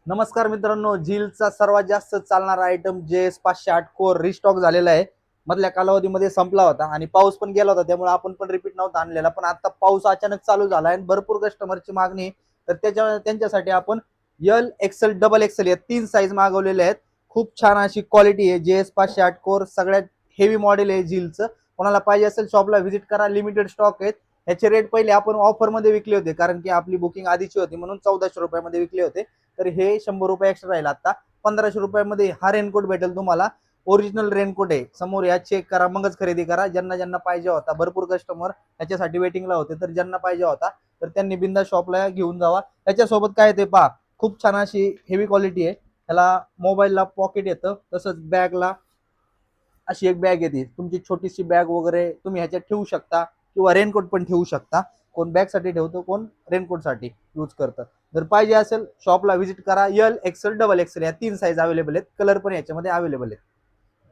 नमस्कार मित्रांनो, झीलचा सर्वात जास्त चालणारा आयटम JS 508 कोर रिस्टॉक झालेला आहे. मधल्या कालावधीमध्ये संपला होता आणि पाऊस पण गेला होता, त्यामुळे आपण पण रिपीट नव्हता आणलेला. पण आता पाऊस अचानक चालू झाला आणि भरपूर कस्टमरची मागणी तर त्यांच्यासाठी आपण एल एक्सेल डबल एक्सेल या 3 साईज मागवलेले आहेत. खूप छान अशी क्वालिटी आहे. JS 508 कोर सगळ्यात हेवी मॉडेल आहे झीलचं. कोणाला पाहिजे असेल शॉपला व्हिजिट करा, लिमिटेड स्टॉक आहेत. ह्याचे रेट पहिले आपण ऑफर मध्ये विकले होते, कारण की आपली बुकिंग आधीची होती म्हणून 1400 रुपयामध्ये विकले होते. तर हे 100 रुपये एक्स्ट्रा राहील. आता 1500 रुपयामध्ये हा रेनकोट भेटेल तुम्हाला. ओरिजिनल रेनकोट आहे. समोर या चेक करा, मगच खरेदी करा. ज्यांना ज्यांना पाहिजे होता, भरपूर कस्टमर याच्यासाठी वेटिंगला होते, तर ज्यांना पाहिजे होता तर त्यांनी बिंदा शॉपला घेऊन जावा. त्याच्यासोबत काय ते पहा, खूप छान अशी हेवी क्वालिटी आहे. त्याला मोबाईलला पॉकेट येतं, तसंच बॅगला अशी एक बॅग येते. तुमची छोटीशी बॅग वगैरे तुम्ही ह्याच्यात ठेवू शकता किंवा रेनकोट पण ठेवू शकता. कोण बॅग साठी ठेवतो, कोण रेनकोट साठी यूज करतं. जर पाहिजे असेल शॉपला व्हिजिट करा. एल एक्सेल डबल एक्सेल या 3 साईज अवेलेबल आहेत. कलर पण याच्यामध्ये अवेलेबल आहेत.